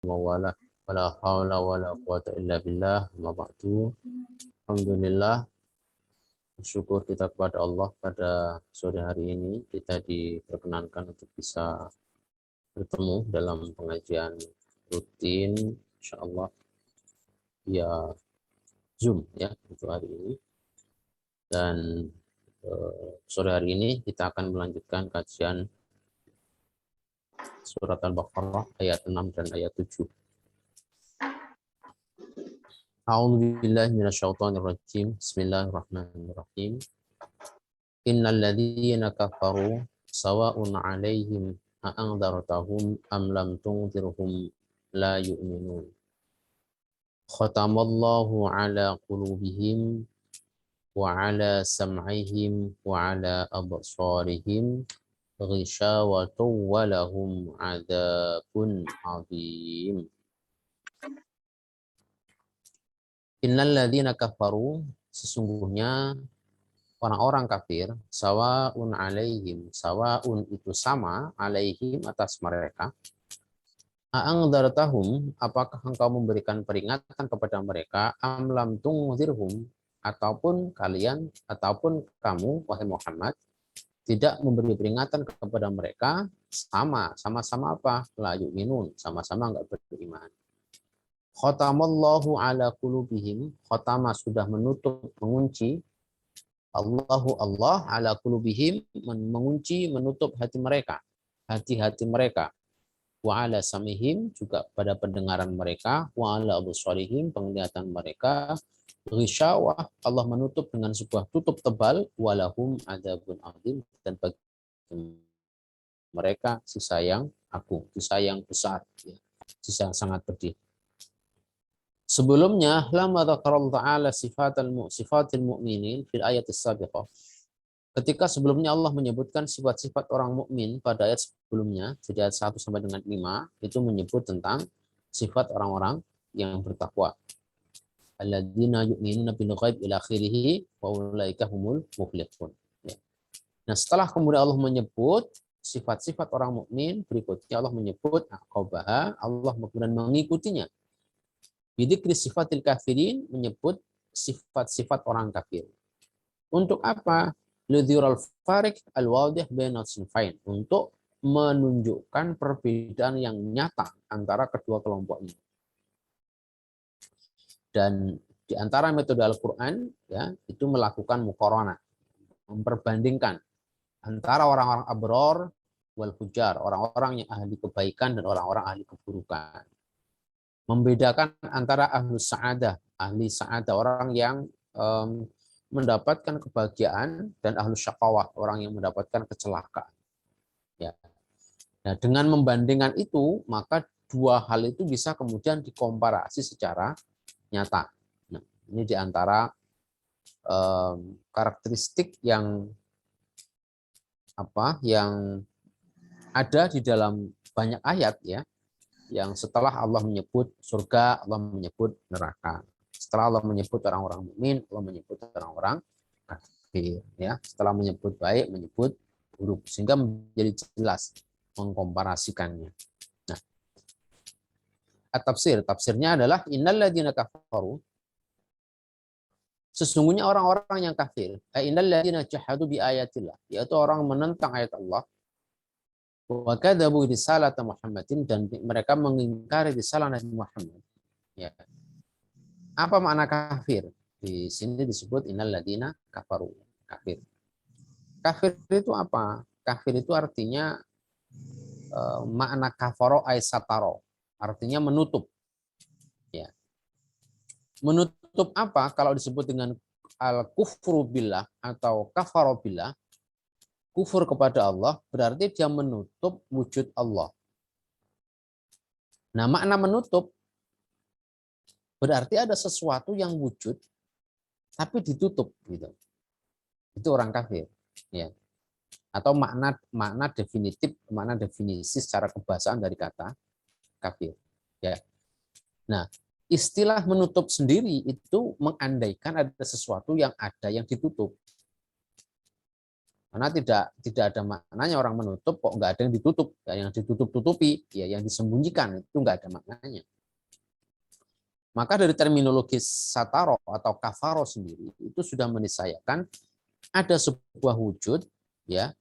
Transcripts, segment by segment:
wala wala haula wala quwata illa billah. Ma ba'du. Alhamdulillah, syukur kita kepada Allah pada sore hari ini kita diperkenankan untuk bisa bertemu dalam pengajian rutin insyaallah via Zoom ya untuk hari ini. Dan sore hari ini kita akan melanjutkan kajian surat Al-Baqarah ayat 6 dan ayat 7. A'udzu billahi minasyaitonir rajim. Bismillahirrahmanirrahim. Innal ladzina kafaru sawa'un 'alaihim a'andzartahum am lam tunzirhum la yu'minun. Khatamallahu 'ala qulubihim wa 'ala sam'ihim wa 'ala absarihim ghishawatun wa lahum 'adzabun 'adzim. Innal ladzina kafaru, sesungguhnya orang-orang kafir, sawaun alaihim, sawaun itu sama, alaihim atas mereka. A'angdartahum, apakah engkau memberikan peringatan kepada mereka, am lam tungzirhum, ataupun kalian, ataupun kamu, wahai Muhammad, tidak memberi peringatan kepada mereka, sama-sama apa? La yu'minun, sama-sama enggak beriman. Khatamallahu ala qulubihim, khatama sudah menutup, mengunci, Allahu Allah ala qulubihim, mengunci, menutup hati mereka, hati-hati mereka. Wa ala samihim, juga pada pendengaran mereka, wa ala absarihim, penglihatan mereka, ghisyawah, Allah menutup dengan sebuah tutup tebal, walahum adzabun adzim, dan bagi mereka sisa yang agung, sisa yang besar, ya, sisa yang sangat pedih. Sebelumnya, lama dzakarallahu ta'ala sifatil mu'minin fil ayat as-sabiqah. Ketika sebelumnya Allah menyebutkan sifat-sifat orang mukmin pada ayat sebelumnya, jadi ayat 1 sampai dengan 5, itu menyebut tentang sifat orang-orang yang bertakwa. Alladzina yu'minuna bil ghaib ila akhirih wa ulaika humul muflihun. Nah, setelah kemudian Allah menyebut sifat-sifat orang mukmin, berikutnya Allah menyebut aqabaha, Allah kemudian mengikutinya. Bidzikri sifatil kafirin, menyebut sifat-sifat orang kafir. Untuk apa? Lidhirul farik al-wadih baina sinfain, untuk menunjukkan perbedaan yang nyata antara kedua kelompok ini. Dan di antara metode Al-Qur'an ya, itu melakukan muqaranah, memperbandingkan antara orang-orang abror wal fujar, orang-orang yang ahli kebaikan dan orang-orang ahli keburukan. Membedakan antara ahlus sa'adah, ahli sa'adah, orang yang mendapatkan kebahagiaan, dan ahlus syaqawah, orang yang mendapatkan kecelakaan. Ya. Nah, dengan membandingkan itu, maka dua hal itu bisa kemudian dikomparasi secara nyata. Nah, ini diantara karakteristik yang ada di dalam banyak ayat ya, yang setelah Allah menyebut surga, Allah menyebut neraka. Setelah Allah menyebut orang-orang mukmin, Allah menyebut orang-orang kafir. Ya, setelah menyebut baik, menyebut buruk, sehingga menjadi jelas mengkomparasikannya. Nah, tafsirnya adalah innal ladzina kafaru, sesungguhnya orang-orang yang kafir, innal ladzina jahadu bi ayatillah, yaitu orang menentang ayat Allah, wa kadzabu risalata Muhammadin, dan mereka mengingkari risalah Nabi Muhammad. Ya. Apa makna kafir? Di sini disebut innal ladzina kafaru, kafir. Kafir itu apa? Kafir itu artinya makna kafaro ay sataro, artinya menutup. Ya. Menutup apa? Kalau disebut dengan al-kufru billah atau kafaro billah, kufur kepada Allah, berarti dia menutup wujud Allah. Nah, makna menutup berarti ada sesuatu yang wujud tapi ditutup gitu. Itu orang kafir, ya. Atau makna definitif, makna definisi secara kebahasaan dari kata kafir, ya. Nah, istilah menutup sendiri itu mengandaikan ada sesuatu yang ada yang ditutup. Karena tidak ada maknanya orang menutup kok nggak ada yang ditutup, yang ditutup-tutupi, ya yang disembunyikan itu nggak ada maknanya. Maka dari terminologi sataro atau kafaro sendiri itu sudah meniscayakan ada sebuah wujud ya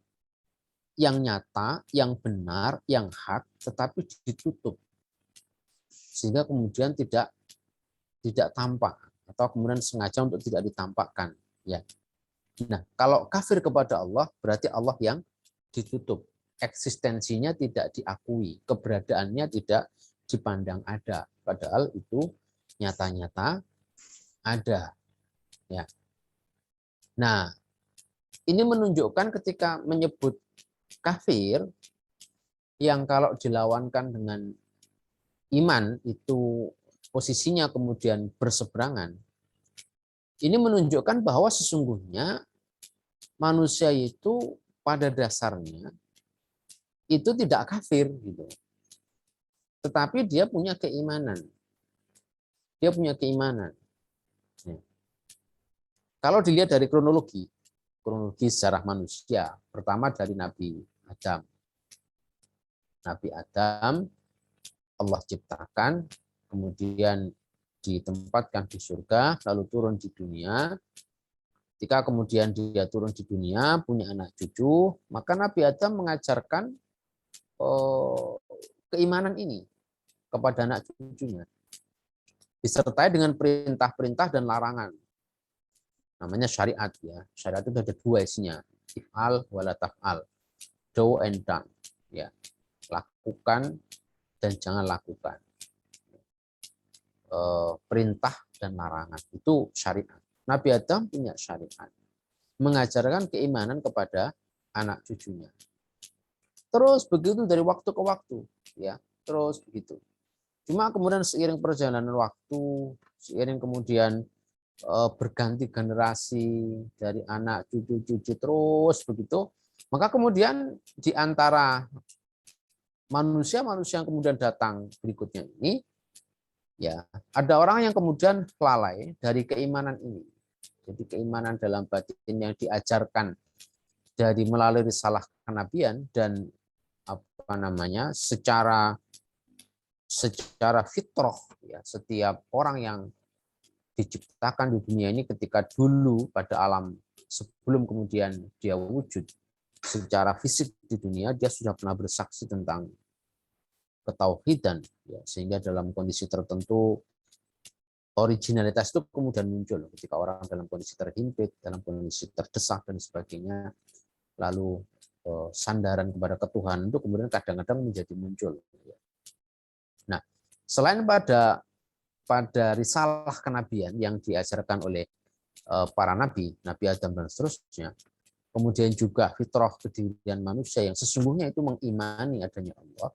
yang nyata, yang benar, yang hak, tetapi ditutup sehingga kemudian tidak tampak atau kemudian sengaja untuk tidak ditampakkan. Ya. Nah, kalau kafir kepada Allah berarti Allah yang ditutup, eksistensinya tidak diakui, keberadaannya tidak dipandang ada, padahal itu nyata-nyata ada. Ya. Nah, ini menunjukkan ketika menyebut kafir yang kalau dilawankan dengan iman itu posisinya kemudian berseberangan. Ini menunjukkan bahwa sesungguhnya manusia itu pada dasarnya itu tidak kafir gitu. Tetapi dia punya keimanan. Dia punya keimanan. Ya. Kalau dilihat dari kronologi sejarah manusia, pertama dari Nabi Adam. Nabi Adam Allah ciptakan, kemudian ditempatkan di surga, lalu turun di dunia. Ketika kemudian dia turun di dunia, punya anak cucu, maka Nabi Adam mengajarkan keimanan ini kepada anak cucunya. Disertai dengan perintah-perintah dan larangan. Namanya syariat ya. Syariat itu ada dua isinya. If'al wala taf'al. Do and done. Ya. Lakukan dan jangan lakukan. Perintah dan larangan itu syariat. Nabi Adam punya syariat, mengajarkan keimanan kepada anak cucunya. Terus begitu dari waktu ke waktu, ya, terus begitu. Cuma kemudian seiring perjalanan waktu, seiring kemudian berganti generasi dari anak cucu-cucu terus begitu, maka kemudian di antara manusia-manusia yang kemudian datang berikutnya ini, ya, ada orang yang kemudian lalai dari keimanan ini. Jadi keimanan dalam batin yang diajarkan dari melalui risalah kenabian dan apa namanya secara fitrah ya, setiap orang yang diciptakan di dunia ini ketika dulu pada alam sebelum kemudian dia wujud secara fisik di dunia, dia sudah pernah bersaksi tentang ketauhidan ya, sehingga dalam kondisi tertentu originalitas itu kemudian muncul ketika orang dalam kondisi terhimpit, dalam kondisi terdesak dan sebagainya, lalu sandaran kepada ketuhanan itu kemudian kadang-kadang menjadi muncul. Nah, selain pada risalah kenabian yang diajarkan oleh para nabi, Nabi Adam dan seterusnya, kemudian juga fitrah kedirian manusia yang sesungguhnya itu mengimani adanya Allah,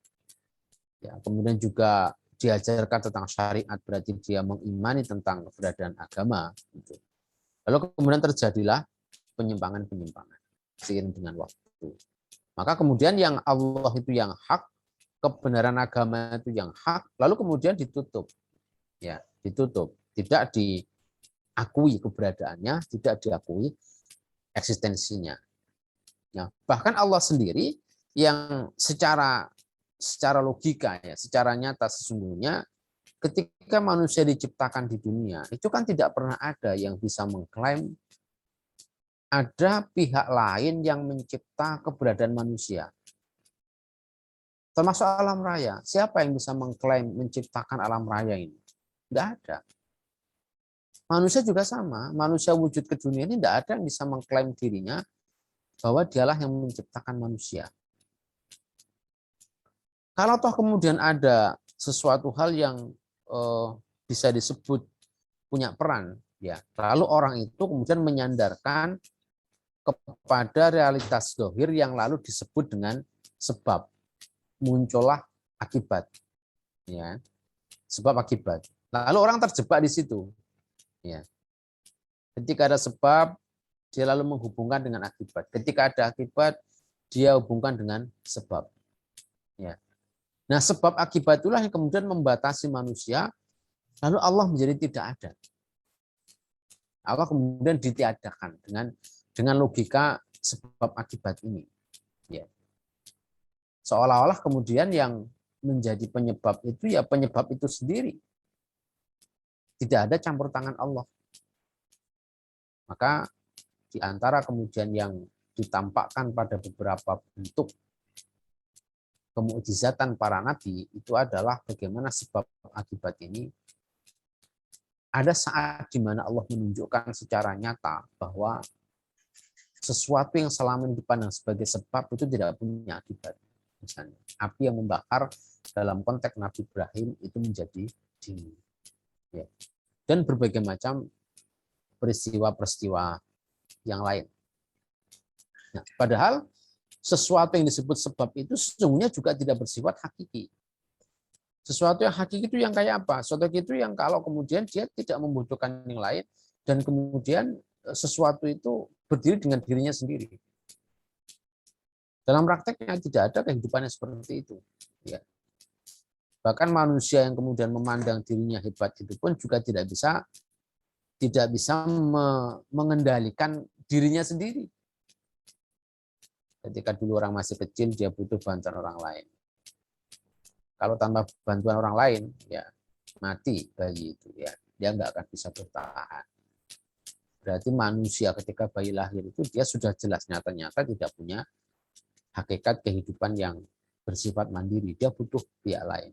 ya, kemudian juga diajarkan tentang syariat, berarti dia mengimani tentang keberadaan agama. Gitu. Lalu kemudian terjadilah penyimpangan-penyimpangan seiring dengan waktu. Maka kemudian yang Allah itu yang hak, kebenaran agama itu yang hak, lalu kemudian ditutup. Ya, ditutup. Tidak diakui keberadaannya, tidak diakui eksistensinya. Ya, bahkan Allah sendiri yang secara logika ya, secara nyata sesungguhnya ketika manusia diciptakan di dunia, itu kan tidak pernah ada yang bisa mengklaim ada pihak lain yang mencipta keberadaan manusia. Termasuk alam raya. Siapa yang bisa mengklaim menciptakan alam raya ini? Tidak ada. Manusia juga sama. Manusia wujud ke dunia ini tidak ada yang bisa mengklaim dirinya bahwa dialah yang menciptakan manusia. Kalau toh kemudian ada sesuatu hal yang bisa disebut punya peran, ya, lalu orang itu kemudian menyandarkan kepada realitas dohir yang lalu disebut dengan sebab, muncullah akibat, ya, sebab akibat. Lalu orang terjebak di situ, ya. Ketika ada sebab, dia lalu menghubungkan dengan akibat. Ketika ada akibat, dia hubungkan dengan sebab, ya. Nah, sebab akibat itulah yang kemudian membatasi manusia, lalu Allah menjadi tidak ada. Allah kemudian ditiadakan dengan logika sebab akibat ini. Ya. Seolah-olah kemudian yang menjadi penyebab itu ya penyebab itu sendiri. Tidak ada campur tangan Allah. Maka di antara kemudian yang ditampakkan pada beberapa bentuk kemukjizatan para nabi itu adalah bagaimana sebab akibat ini. Ada saat di mana Allah menunjukkan secara nyata bahwa sesuatu yang selama ini dipandang sebagai sebab itu tidak punya akibat. Misalnya, api yang membakar dalam konteks Nabi Ibrahim itu menjadi dingin. Ya. Dan berbagai macam peristiwa-peristiwa yang lain. Nah, padahal sesuatu yang disebut sebab itu sesungguhnya juga tidak bersifat hakiki. Sesuatu yang hakiki itu yang kayak apa? Sesuatu itu yang kalau kemudian dia tidak membutuhkan yang lain dan kemudian sesuatu itu berdiri dengan dirinya sendiri. Dalam prakteknya tidak ada kehidupannya seperti itu. Ya. Bahkan manusia yang kemudian memandang dirinya hebat itu pun juga tidak bisa mengendalikan dirinya sendiri. Ketika dulu orang masih kecil dia butuh bantuan orang lain. Kalau tanpa bantuan orang lain, ya mati bayi itu, ya dia nggak akan bisa bertahan. Berarti manusia ketika bayi lahir itu dia sudah jelas nyata-nyata tidak punya hakikat kehidupan yang bersifat mandiri. Dia butuh pihak lain.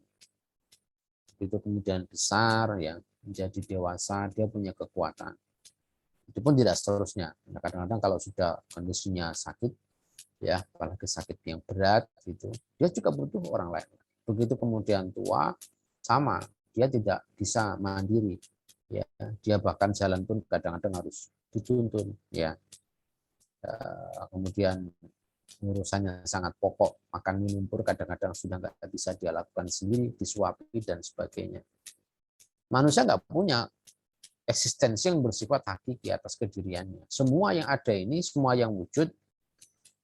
Itu kemudian besar, ya menjadi dewasa, dia punya kekuatan. Itu pun tidak seterusnya. Kadang-kadang kalau sudah kondisinya sakit, ya apalagi sakit yang berat, gitu, dia juga butuh orang lain. Begitu kemudian tua, sama, dia tidak bisa mandiri. Ya, dia bahkan jalan pun kadang-kadang harus dituntun. Ya, kemudian urusannya sangat pokok, makan minum pun kadang-kadang sudah nggak bisa dia lakukan sendiri, disuapi dan sebagainya. Manusia nggak punya eksistensi yang bersifat hakiki atas kediriannya. Semua yang ada ini, semua yang wujud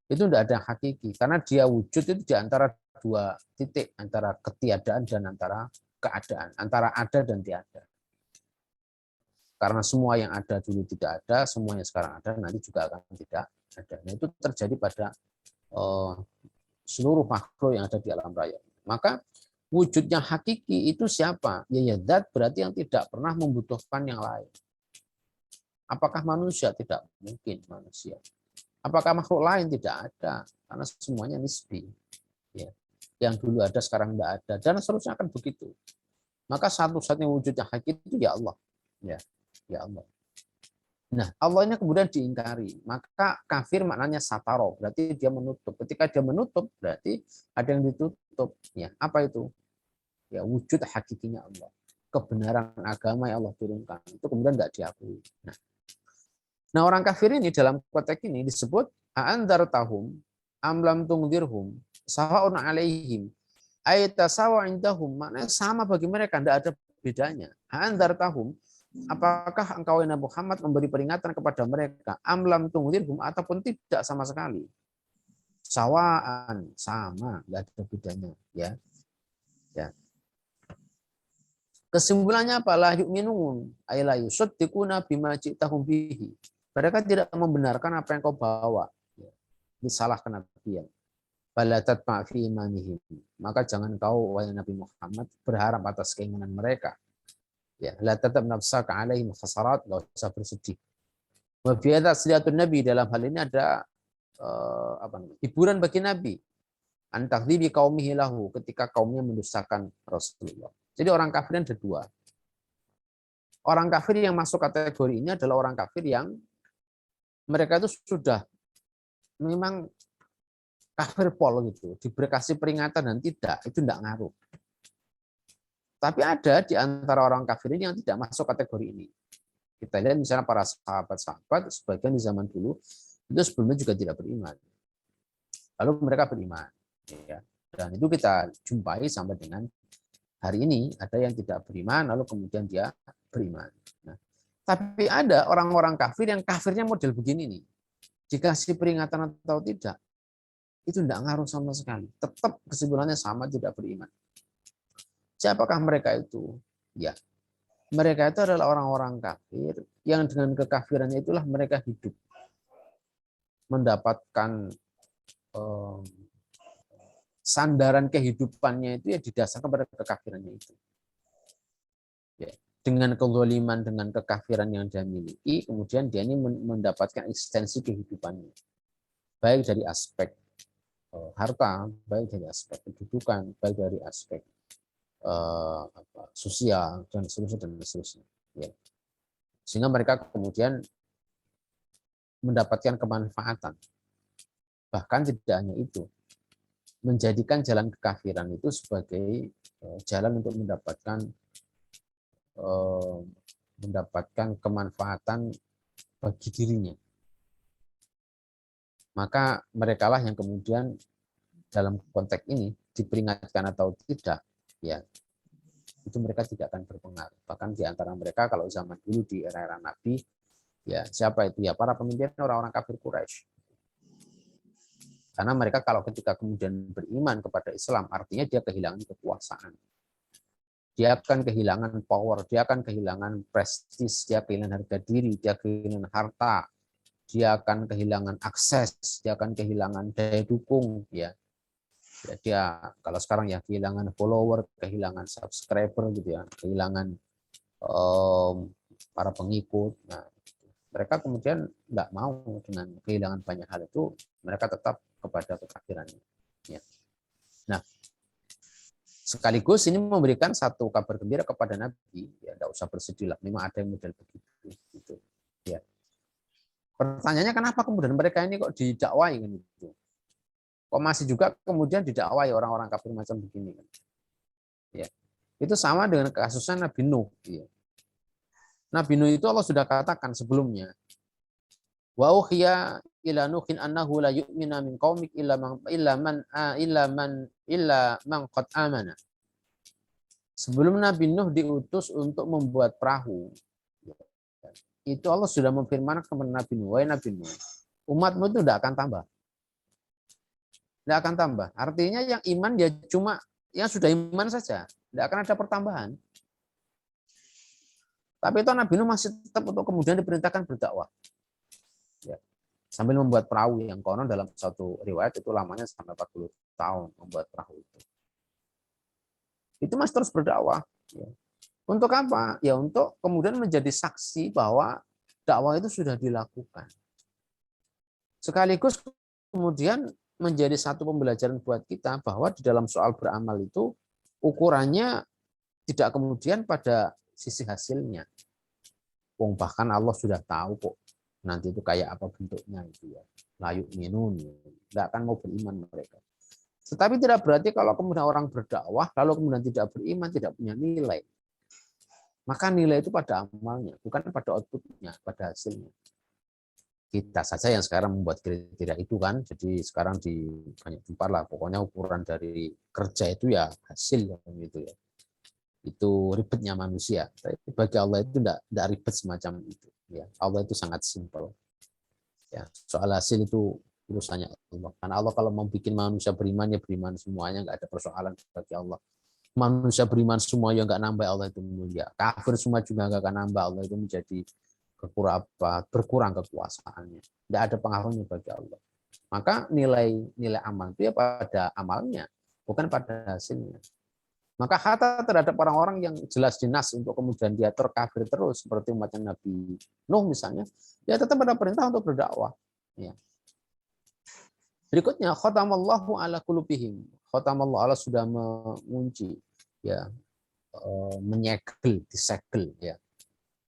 itu tidak ada hakiki, karena dia wujud itu di antara dua titik, antara ketiadaan dan antara keadaan, antara ada dan tiada. Karena semua yang ada dulu tidak ada, semua yang sekarang ada nanti juga akan tidak ada. Nah, itu terjadi pada seluruh makhluk yang ada di alam raya. Maka wujudnya hakiki itu siapa? Ya zat, berarti yang tidak pernah membutuhkan yang lain. Apakah manusia? Tidak mungkin manusia. Apakah makhluk lain? Tidak ada, karena semuanya nisbi. Ya. Yang dulu ada sekarang tidak ada, dan seterusnya akan begitu. Maka satu-satunya wujudnya hakiki itu ya Allah. Ya Allah. Nah, Allah ini kemudian diingkari. Maka kafir maknanya sataro, berarti dia menutup. Ketika dia menutup, berarti ada yang ditutup. Ya, apa itu? Ya, wujud hakikinya Allah. Kebenaran agama yang Allah turunkan. Itu kemudian tidak diakui. Nah, orang kafir ini dalam konteks ini disebut a'andartahum amlam tungdirhum sawa'un alaihim ayatasawa indahum, maknanya sama bagi mereka, tidak ada bedanya. A'andartahum, apakah engkau Nabi Muhammad memberi peringatan kepada mereka, amlam tungdirhum, ataupun tidak sama sekali. Sawaan, sama, tidak ada bedanya. Ya. Kesimpulannya apa? La yu'minun ay la yusaddiquna bima ji'tahum bihi. Mereka tidak membenarkan apa yang kau bawa. Ini salah kenabian. Fala tatma' fi imanihim. Maka jangan kau wahai Nabi Muhammad berharap atas keinginan mereka. Ya, la tatab nafsaka alaihim khasarat, enggak usah bersedih. Wa fi tasliatun nabi, dalam hal ini ada hiburan bagi Nabi. An takdzibi qaumihi lahu, ketika kaumnya mendustakan Rasulullah. Jadi orang kafir ada dua. Orang kafir yang masuk kategori ini adalah orang kafir yang mereka itu sudah memang kafir pol gitu, diberi kasih peringatan dan tidak, itu tidak ngaruh. Tapi ada di antara orang kafir ini yang tidak masuk kategori ini. Kita lihat misalnya para sahabat-sahabat, sebagian di zaman dulu itu sebelumnya juga tidak beriman. Lalu mereka beriman. Ya. Dan itu kita jumpai sampai dengan hari ini, ada yang tidak beriman, lalu kemudian dia beriman. Nah, tapi ada orang-orang kafir yang kafirnya model begini nih. Dikasih peringatan atau tidak, itu tidak ngaruh sama sekali. Tetap kesimpulannya sama, tidak beriman. Siapakah mereka itu? Ya, mereka itu adalah orang-orang kafir yang dengan kekafirannya itulah mereka hidup. mendapatkan sandaran kehidupannya itu ya didasarkan pada kekafirannya itu. Ya. Dengan kezaliman, dengan kekafiran yang dia miliki, kemudian dia ini mendapatkan ekstensi kehidupannya. Baik dari aspek harta, baik dari aspek kedudukan, baik dari aspek sosial, dan seterusnya. Ya. Sehingga mereka kemudian mendapatkan kemanfaatan. Bahkan tidak hanya itu, menjadikan jalan kekafiran itu sebagai jalan untuk mendapatkan kemanfaatan bagi dirinya. Maka merekalah yang kemudian dalam konteks ini diperingatkan atau tidak, ya itu mereka tidak akan berpengaruh. Bahkan di antara mereka kalau zaman dulu di era-era Nabi, ya siapa itu? Ya para pemimpin orang-orang kafir Quraisy. Karena mereka kalau ketika kemudian beriman kepada Islam, artinya dia kehilangan kekuasaan. Dia akan kehilangan power, dia akan kehilangan prestis, dia kehilangan harga diri, dia kehilangan harta, dia akan kehilangan akses, dia akan kehilangan daya dukung, ya. Dia kalau sekarang ya kehilangan follower, kehilangan subscriber gitu ya, kehilangan para pengikut. Nah, mereka kemudian nggak mau dengan kehilangan banyak hal itu, mereka tetap kepada kekafirannya. Ya. Nah, sekaligus ini memberikan satu kabar gembira kepada Nabi, ya tidak usah bersedih lah, memang ada yang model begitu. Gitu. Ya. Pertanyaannya kenapa kemudian mereka ini kok didakwai kan itu? Kok masih juga kemudian didakwai orang-orang kafir macam begini kan? Ya. Itu sama dengan kasusnya Nabi Nuh. Ya. Nabi Nuh itu Allah sudah katakan sebelumnya, wa uhiya ila nuhin annahu la yu'mina min qaumik illa man qad amana. Sebelum Nabi Nuh diutus untuk membuat perahu, itu Allah sudah memfirmankan kepada Nabi Nuh, wahai Nabi Nuh, umatmu itu tidak akan tambah. Tidak akan tambah. Artinya yang iman ya cuma yang sudah iman saja. Tidak akan ada pertambahan. Tapi itu Nabi Nuh masih tetap untuk kemudian diperintahkan berdakwah. Ya. Sambil membuat perahu yang konon dalam satu riwayat itu lamanya sampai 40 tahun membuat perahu itu. Itu masih terus berdakwah. Ya. Untuk apa? Ya untuk kemudian menjadi saksi bahwa dakwah itu sudah dilakukan. Sekaligus kemudian menjadi satu pembelajaran buat kita bahwa di dalam soal beramal itu ukurannya tidak kemudian pada sisi hasilnya. Bahkan Allah sudah tahu kok nanti itu kayak apa bentuknya itu ya. Layu minun, tidak akan mau beriman mereka. Tetapi tidak berarti kalau kemudian orang berdakwah lalu kemudian tidak beriman, tidak punya nilai. Maka nilai itu pada amalnya, bukan pada outputnya, pada hasilnya. Kita saja yang sekarang membuat kriteria itu kan, jadi sekarang di banyak tempat lah, pokoknya ukuran dari kerja itu ya hasil gitu ya. Itu ribetnya manusia. Tapi bagi Allah itu tidak ribet semacam itu. Ya, Allah itu sangat simpel. Ya, soal hasil itu urusannya Allah. Karena Allah kalau mau bikin manusia beriman ya beriman semuanya, nggak ada persoalan bagi Allah. Manusia beriman semua yang nggak nambah, Allah itu mulia. Kafir semua juga nggak akan nambah, Allah itu menjadi berkurang kekuasaannya. Tidak ada pengaruhnya bagi Allah. Maka nilai amal itu ya pada amalnya, bukan pada hasilnya. Maka kata terhadap orang-orang yang jelas jelas untuk kemudian dia terkafir terus seperti umatnya Nabi Nuh misalnya, ya tetap ada perintah untuk berdakwah. Ya. Berikutnya khatamallahu ala qulubihim. Khatamallahu, Allah sudah mengunci, ya, menyegel, disegel, ya.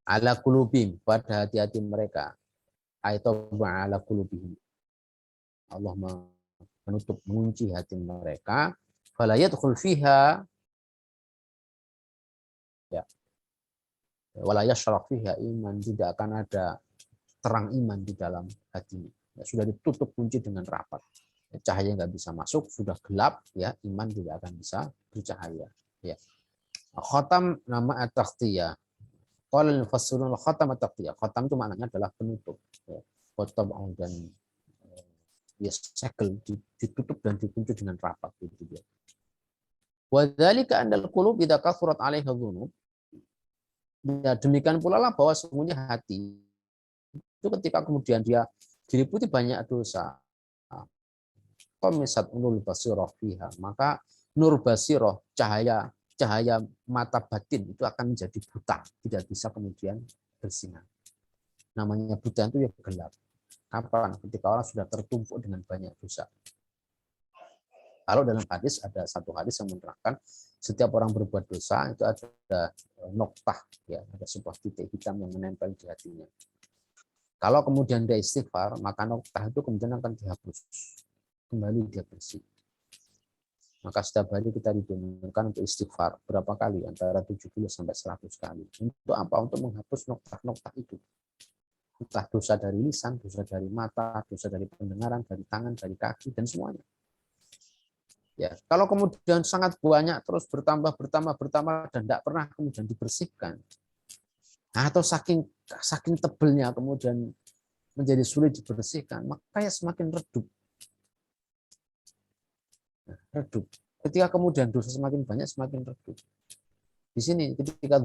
Ala qulubihim, pada hati-hati mereka. Atau ala qulubihim. Allah menutup, mengunci hati mereka. Fala yadkhul fiha, ya, wala yashraq fiha iman, tidak akan ada terang iman di dalam hatinya. Ya, sudah ditutup kunci dengan rapat. Cahaya nggak bisa masuk, sudah gelap, ya iman tidak akan bisa bercahaya. Ya. Khatam nama at-taghtiyah. Qala al-mufassirun khatam at-taghtiyah. Khatam itu maknanya adalah penutup. Ya. Khatam dan ya segel, ditutup dan dikunci dengan rapat gitu dia. Wa dzalika andal qulub idza kathurat 'alaiha dzunub. Ya, demikian pula lah bahwa sesungguhnya hati itu ketika kemudian dia diliputi banyak dosa, qamisat nurul basiroh fiha, maka nur basiroh, cahaya cahaya mata batin itu akan menjadi buta, tidak bisa kemudian bersinar. Namanya buta itu ya gelap. Kapan? Ketika orang sudah tertumpuk dengan banyak dosa. Kalau dalam hadis, ada satu hadis yang menerangkan setiap orang berbuat dosa itu ada noktah, ya, ada sebuah titik hitam yang menempel di hatinya. Kalau kemudian dia istighfar, maka noktah itu kemudian akan dihapus, kembali dia bersih. Maka setiap hari kita dibenarkan untuk istighfar berapa kali? Antara 70 sampai 100 kali. Untuk apa? Untuk menghapus noktah-noktah itu. Entah dosa dari lisan, dosa dari mata, dosa dari pendengaran, dari tangan, dari kaki, dan semuanya. Ya, kalau kemudian sangat banyak terus bertambah dan tidak pernah kemudian dibersihkan, atau saking tebelnya kemudian menjadi sulit dibersihkan, maka ya semakin redup. Redup. Ketika kemudian dosa semakin banyak, semakin redup. Di sini ketika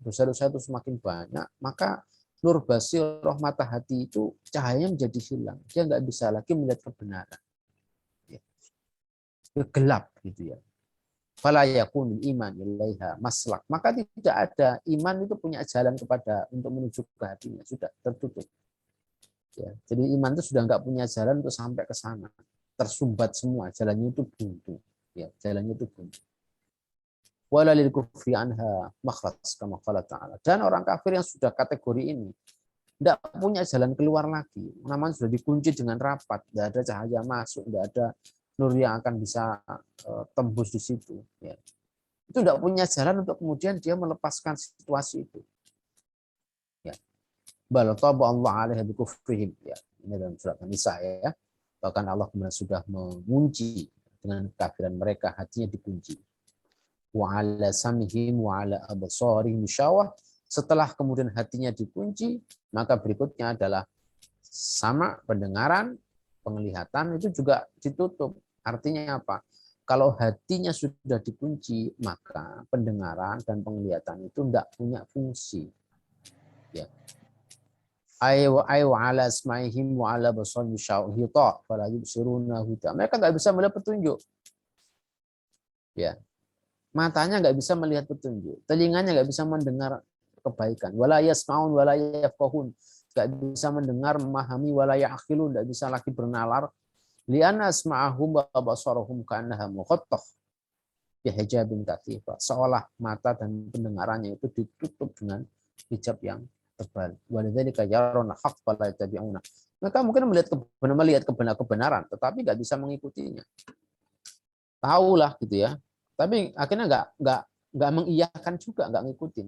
dosa-dosa itu semakin banyak, maka nur basiroh mata hati itu cahayanya menjadi hilang. Dia nggak bisa lagi melihat kebenaran. Gelap gitu ya. Fala yakun iman ilaiha maslak. Maka tidak ada iman itu punya jalan untuk menuju ke hatinya, sudah tertutup. Ya, jadi iman itu sudah nggak punya jalan untuk sampai ke sana. Tersumbat semua, jalannya itu buntu. Ya, jalannya itu buntu. Wala lil kufri anha makhraj kama qala ta'ala. Dan orang kafir yang sudah kategori ini tidak punya jalan keluar lagi. Namanya sudah dikunci dengan rapat, tidak ada cahaya masuk, tidak ada nur yang akan bisa tembus di situ. Ya. Itu tidak punya jalan untuk kemudian dia melepaskan situasi itu. Ya. Bal taba Allah alaihi bikufrihim. Ya. Ini dalam surat An-Nisa ya. Bahkan Allah kemudian sudah mengunci dengan kekafiran mereka, hatinya dikunci. Wa ala samihim wa ala absarihim syawah. Setelah kemudian hatinya dikunci, maka berikutnya adalah sama pendengaran, penglihatan itu juga ditutup. Artinya apa? Kalau hatinya sudah dikunci, maka pendengaran dan penglihatan itu tidak punya fungsi. Ya. Ayu ala asmaihim wa ala basarihim syawahita fala yubsiruna huda. Mereka nggak bisa melihat petunjuk. Ya. Matanya nggak bisa melihat petunjuk, telinganya nggak bisa mendengar kebaikan. Wala yasmaun wala yafqahun, nggak bisa mendengar, memahami, wala ya'qilun, nggak bisa lagi bernalar. Li'anna asma'ahum wa basarahum ka'annaha mughattah bi hijabin katsifa. Seolah mata dan pendengarannya itu ditutup dengan hijab yang tebal. Walidzalika yarawna haqq fala yattabi'una. Mereka mungkin melihat kebenaran, tetapi nggak bisa mengikutinya. Tahulah gitu ya. Tapi akhirnya nggak mengiyakan juga, nggak ngikutin.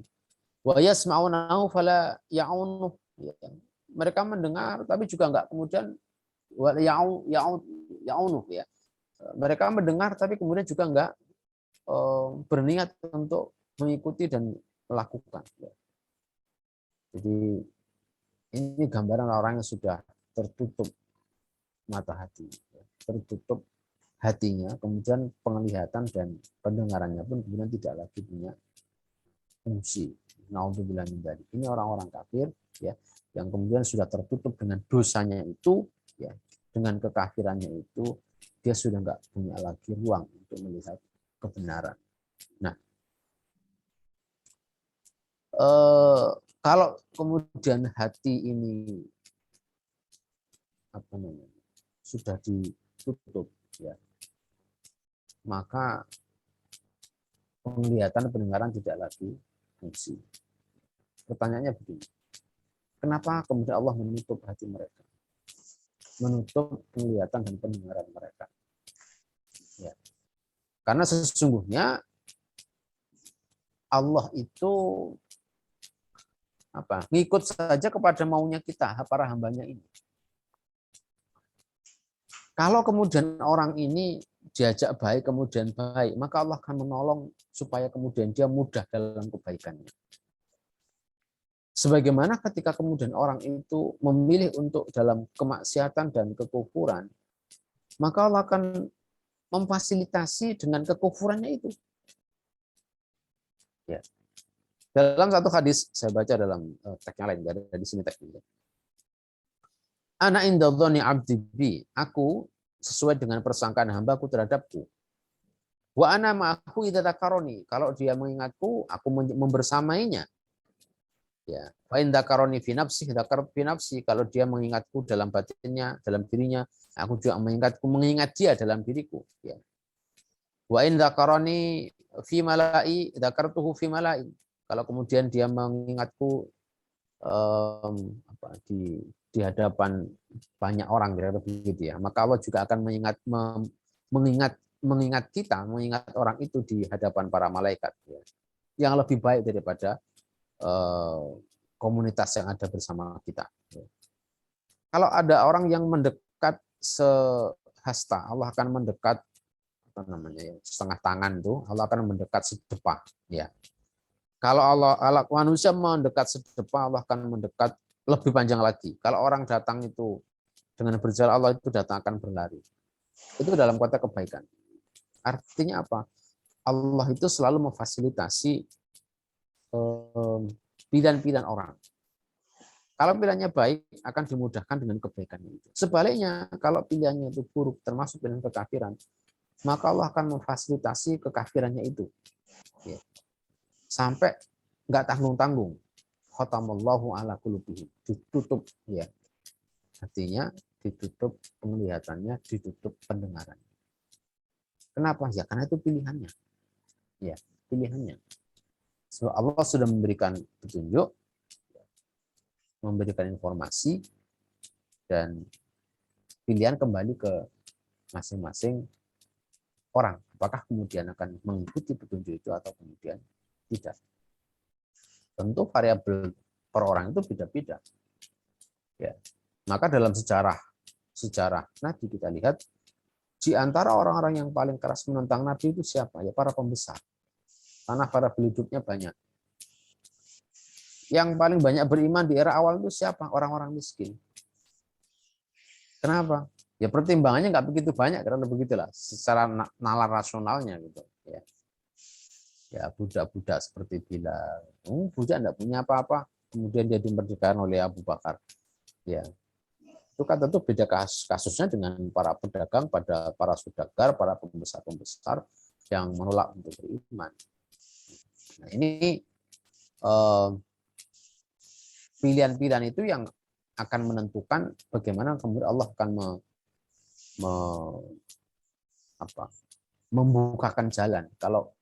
Wa yasma'unahu fala ya'unu. Mereka mendengar tapi juga nggak kemudian ya'unu ya. Mereka mendengar tapi kemudian juga nggak berniat untuk mengikuti dan melakukan. Jadi ini gambaran orang yang sudah tertutup mata hati, tertutup hatinya, kemudian penglihatan dan pendengarannya pun kemudian tidak lagi punya fungsi. Naudzubillah min dzalik. Ini orang-orang kafir ya, yang kemudian sudah tertutup dengan dosanya itu, ya, dengan kekafirannya itu, dia sudah nggak punya lagi ruang untuk melihat kebenaran. Nah, kalau kemudian hati ini apa namanya sudah ditutup, ya, maka penglihatan pendengaran tidak lagi fungsi. Pertanyaannya begini, kenapa kemudian Allah menutup hati mereka, menutup penglihatan dan pendengaran mereka? Ya. Karena sesungguhnya Allah itu ngikut saja kepada maunya kita, para hambanya ini. Kalau kemudian orang ini diajak baik, kemudian baik, maka Allah akan menolong supaya kemudian dia mudah dalam kebaikannya. Sebagaimana ketika kemudian orang itu memilih untuk dalam kemaksiatan dan kekufuran, maka Allah akan memfasilitasi dengan kekufurannya itu. Ya. Dalam satu hadis, saya baca dalam teks yang lain, dari sini teksnya. Ana inda dzanni 'abdi bi. Aku sesuai dengan persangkaan hambaku terhadapku. Wa ana ma'ahu idza dzakaroni. Kalau dia mengingatku, aku membersamainya. Ya. Fa in dzakaroni fi nafsi, dzakar fi nafsi. Kalau dia mengingatku dalam batinnya, dalam dirinya, aku juga mengingat dia dalam diriku. Ya. Wa in dzakaroni fi mala'i, dzakartuhu fi mala'i. Kalau kemudian dia mengingatku di hadapan banyak orang, kira-kira begitu ya, maka Allah juga akan mengingat kita, mengingat orang itu di hadapan para malaikat ya, yang lebih baik daripada komunitas yang ada bersama kita. Kalau ada orang yang mendekat sehasta, Allah akan mendekat apa namanya ya, setengah tangan tuh, Allah akan mendekat sedepah ya. Kalau Allah manusia mendekat sedepah, Allah akan mendekat lebih panjang lagi. Kalau orang datang itu dengan berjalan, Allah itu datang akan berlari. Itu dalam konteks kebaikan. Artinya apa? Allah itu selalu memfasilitasi pilihan-pilihan orang. Kalau pilihannya baik, akan dimudahkan dengan kebaikan itu. Sebaliknya, kalau pilihannya itu buruk, termasuk pilihan kekafiran, maka Allah akan memfasilitasi kekafirannya itu. Ya. Sampai nggak tanggung-tanggung. Khatamallahu ala qulubihim. Ditutup ya. Artinya ditutup penglihatannya, ditutup pendengarannya. Kenapa? Ya karena itu pilihannya. Ya, pilihannya. So, Allah sudah memberikan petunjuk, memberikan informasi, dan pilihan kembali ke masing-masing orang. Apakah kemudian akan mengikuti petunjuk itu atau kemudian tidak. Tentu variabel per orang itu beda-beda. Ya. Maka dalam sejarah Nabi kita lihat di antara orang-orang yang paling keras menentang Nabi itu siapa? Ya para pembesar. Karena variabel hidupnya banyak. Yang paling banyak beriman di era awal itu siapa? Orang-orang miskin. Kenapa? Ya pertimbangannya nggak begitu banyak karena begitulah secara nalar rasionalnya gitu. Ya budak-budak seperti Bilal. Budak enggak punya apa-apa. Kemudian dia dimerdekakan oleh Abu Bakar. Ya, itu kan tentu beda kasusnya dengan para pedagang, pada para saudagar, para pembesar-pembesar yang menolak untuk beriman. Nah, ini pilihan-pilihan itu yang akan menentukan bagaimana kemudian Allah akan membukakan jalan. Kalau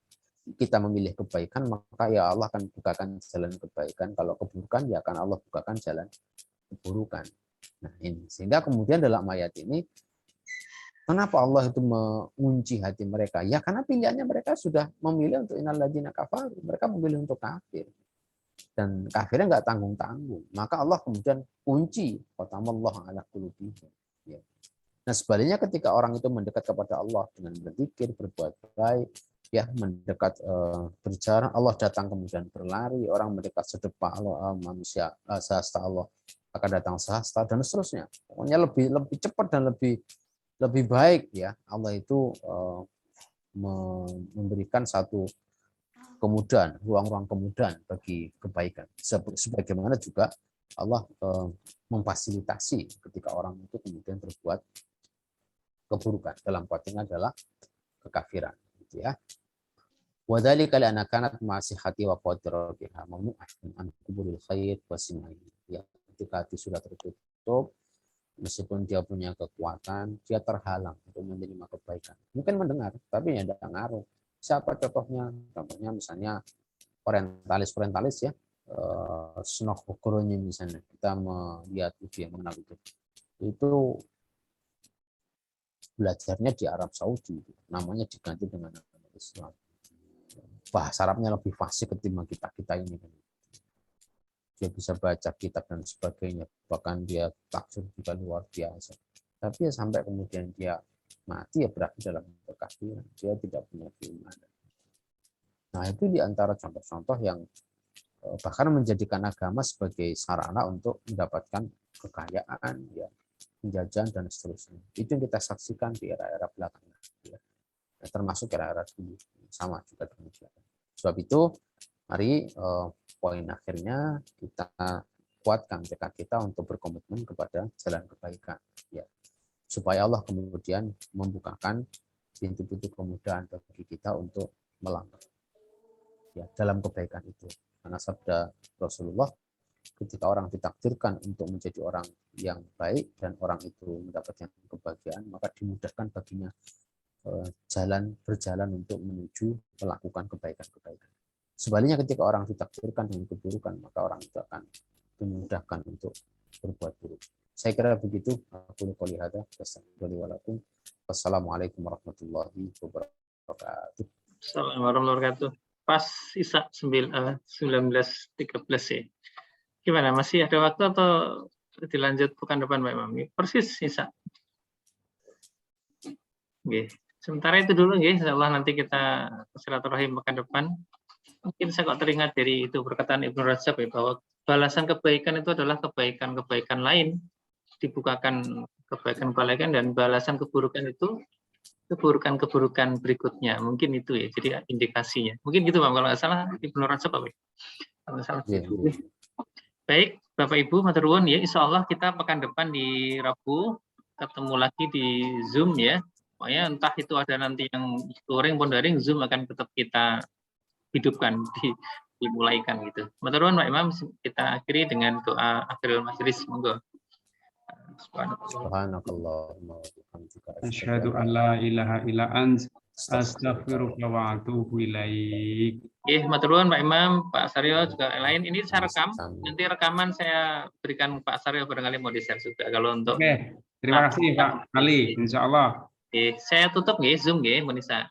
kita memilih kebaikan, maka ya Allah akan bukakan jalan kebaikan. Kalau keburukan, ya akan Allah bukakan jalan keburukan. Nah ini, sehingga kemudian dalam ayat ini, kenapa Allah itu mengunci hati mereka? Ya karena pilihannya mereka sudah memilih untuk innalladzina kafaru. Mereka memilih untuk kafir. Dan kafirnya nggak tanggung-tanggung. Maka Allah kemudian kunci khatamallahu ala qulubihim. Ya. Nah sebaliknya ketika orang itu mendekat kepada Allah dengan berzikir, berbuat baik, ya mendekat berjalan, Allah datang kemudian berlari, orang mendekat sedepah Allah, manusia sehasta Allah akan datang sehasta, dan seterusnya. Pokoknya lebih cepat dan lebih baik ya. Allah itu memberikan satu kemudahan, ruang-ruang kemudahan bagi kebaikan. Sebagaimana juga Allah memfasilitasi ketika orang itu kemudian berbuat keburukan. Dalam konteks adalah kekafiran, gitu ya. Wadhalika li'anna kanat ma'asihati wa qadratiha mamnu'ah an qubulil khair wa simai. Ya, ketika hati sudah tertutup, meskipun dia punya kekuatan, dia terhalang untuk menerima kebaikan. Mungkin mendengar, tapi ya tidak ngaruh. Siapa contohnya? Contohnya misalnya orientalis ya, Snoh Okoronya misalnya. Kita melihat uji yang mengenal itu belajarnya di Arab Saudi, namanya diganti dengan agama Islam. Bahasa Arabnya lebih fasih ketimbang kita ini. Dia bisa baca kitab dan sebagainya, bahkan dia tafsir juga luar biasa. Tapi ya sampai kemudian dia mati ya berakhir dalam kekafiran. Dia tidak punya keimanan. Nah itu diantara contoh-contoh yang bahkan menjadikan agama sebagai sarana untuk mendapatkan kekayaan, ya, penjajahan dan seterusnya. Itu yang kita saksikan di era-era belakangan, ya. Termasuk era-era dulu sama juga demikian. Sebab itu, mari poin akhirnya kita kuatkan tekad kita untuk berkomitmen kepada jalan kebaikan, ya, supaya Allah kemudian membukakan pintu-pintu kemudahan bagi kita untuk melangkah, ya, dalam kebaikan itu. Karena sabda Rasulullah, ketika orang ditakdirkan untuk menjadi orang yang baik dan orang itu mendapatkan kebahagiaan, maka dimudahkan baginya berjalan untuk menuju melakukan kebaikan-kebaikan. Sebaliknya ketika orang ditakdirkan dengan keburukan, maka orang itu akan dimudahkan untuk berbuat buruk. Saya kira begitu. Aku qouli hadza. Wassalamualaikum warahmatullahi wabarakatuh. Assalamualaikum warahmatullahi wabarakatuh. Pas sisa 19.13 ya. Gimana, masih ada waktu atau dilanjut pekan depan Pak Imam? Persis sisa. Oke. Sementara itu dulu ya, insya Allah nanti kita silaturahim pekan depan. Mungkin saya kok teringat dari itu perkataan Ibnu Rajab ya, bahwa balasan kebaikan itu adalah kebaikan-kebaikan lain, dibukakan kebaikan-kebaikan, dan balasan keburukan itu keburukan-keburukan berikutnya. Mungkin itu ya, jadi indikasinya. Mungkin gitu Pak, kalau nggak salah Ibnu Rajab Pak. Kalau salah. Baik, Bapak Ibu, matur nuwun ya. Insya Allah kita pekan depan di Rabu ketemu lagi di Zoom ya. Pokoknya entah itu ada nanti yang luring pun daring, Zoom akan tetap kita hidupkan, dimulaikan gitu. Matur nuwun Pak Imam, kita akhiri dengan doa akhirul majelis. Monggo. Subhanakallahumma wa bihamdika Asyhadu an la ilaha illa ant astaghfiruka wa atubu ilaik. Matur nuwun Pak Imam, Pak Saryo juga lain. Ini saya rekam. Nanti rekaman saya berikan Pak Saryo barangkali mau di-share juga kalau untuk. Oke, terima kasih Pak Ali, insya Allah. Saya tutup nggih Zoom nggih, Munisa.